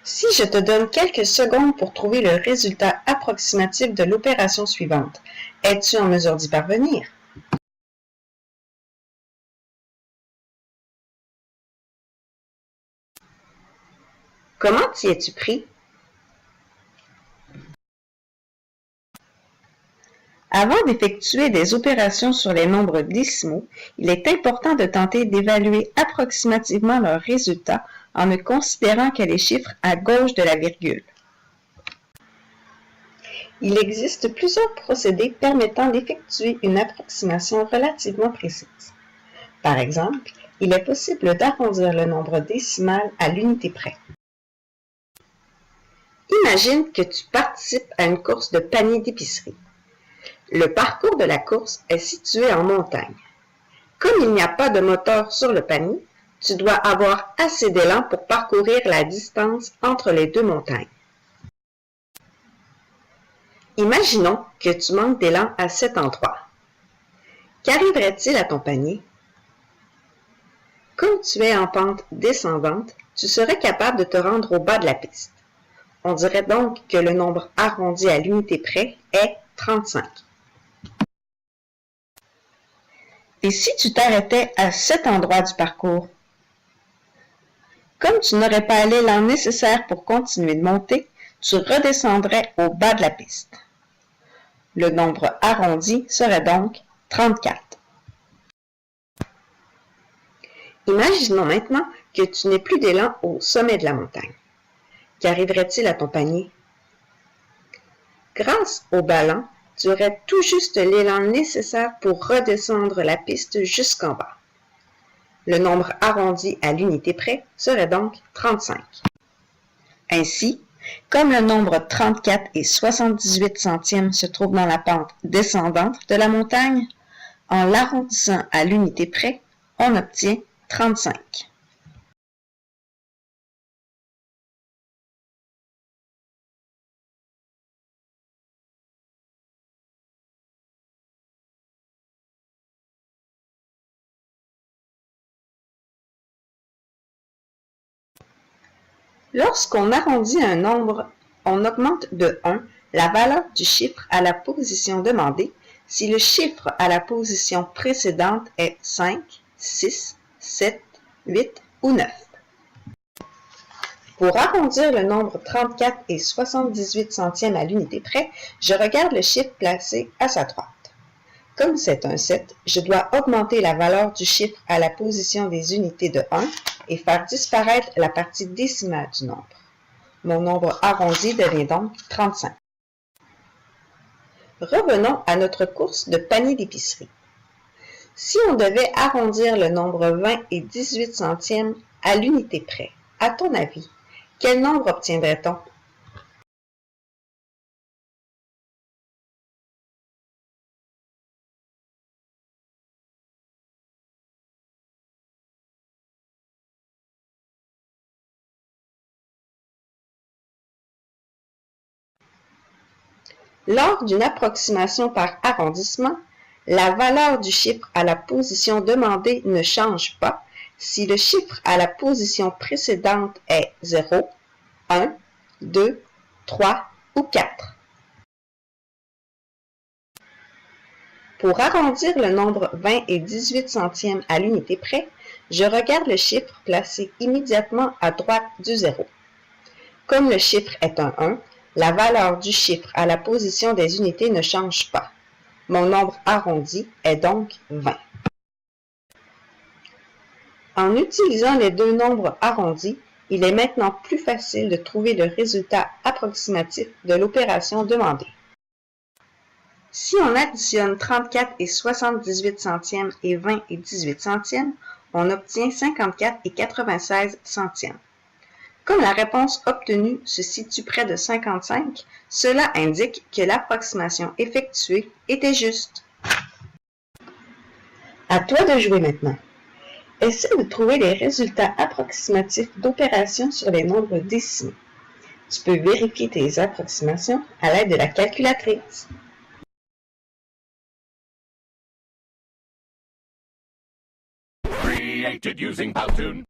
Si je te donne quelques secondes pour trouver le résultat approximatif de l'opération suivante, es-tu en mesure d'y parvenir? Comment t'y es-tu pris? Avant d'effectuer des opérations sur les nombres décimaux, il est important de tenter d'évaluer approximativement leurs résultats en ne considérant que les chiffres à gauche de la virgule. Il existe plusieurs procédés permettant d'effectuer une approximation relativement précise. Par exemple, il est possible d'arrondir le nombre décimal à l'unité près. Imagine que tu participes à une course de panier d'épicerie. Le parcours de la course est situé en montagne. Comme il n'y a pas de moteur sur le panier, tu dois avoir assez d'élan pour parcourir la distance entre les deux montagnes. Imaginons que tu manques d'élan à cet endroit. Qu'arriverait-il à ton panier? Comme tu es en pente descendante, tu serais capable de te rendre au bas de la piste. On dirait donc que le nombre arrondi à l'unité près est 35. Et si tu t'arrêtais à cet endroit du parcours? Comme tu n'aurais pas l'élan nécessaire pour continuer de monter, tu redescendrais au bas de la piste. Le nombre arrondi serait donc 34. Imaginons maintenant que tu n'aies plus d'élan au sommet de la montagne. Qu'arriverait-il à ton panier? Grâce au ballon, tu aurais tout juste l'élan nécessaire pour redescendre la piste jusqu'en bas. Le nombre arrondi à l'unité près serait donc 35. Ainsi, comme le nombre 34 et 78 centièmes se trouve dans la pente descendante de la montagne, en l'arrondissant à l'unité près, on obtient 35. Lorsqu'on arrondit un nombre, on augmente de 1 la valeur du chiffre à la position demandée si le chiffre à la position précédente est 5, 6, 7, 8 ou 9. Pour arrondir le nombre 34 et 78 centièmes à l'unité près, je regarde le chiffre placé à sa droite. Comme c'est un 7, je dois augmenter la valeur du chiffre à la position des unités de 1 et faire disparaître la partie décimale du nombre. Mon nombre arrondi devient donc 35. Revenons à notre course de panier d'épicerie. Si on devait arrondir le nombre 20 et 18 centièmes à l'unité près, à ton avis, quel nombre obtiendrait-on? Lors d'une approximation par arrondissement, la valeur du chiffre à la position demandée ne change pas si le chiffre à la position précédente est 0, 1, 2, 3 ou 4. Pour arrondir le nombre 20 et 18 centièmes à l'unité près, je regarde le chiffre placé immédiatement à droite du 0. Comme le chiffre est un 1, la valeur du chiffre à la position des unités ne change pas. Mon nombre arrondi est donc 20. En utilisant les deux nombres arrondis, il est maintenant plus facile de trouver le résultat approximatif de l'opération demandée. Si on additionne 34 et 78 centièmes et 20 et 18 centièmes, on obtient 54 et 96 centièmes. Comme la réponse obtenue se situe près de 55, cela indique que l'approximation effectuée était juste. À toi de jouer maintenant. Essaie de trouver les résultats approximatifs d'opérations sur les nombres décimaux. Tu peux vérifier tes approximations à l'aide de la calculatrice. Created using Powtoon.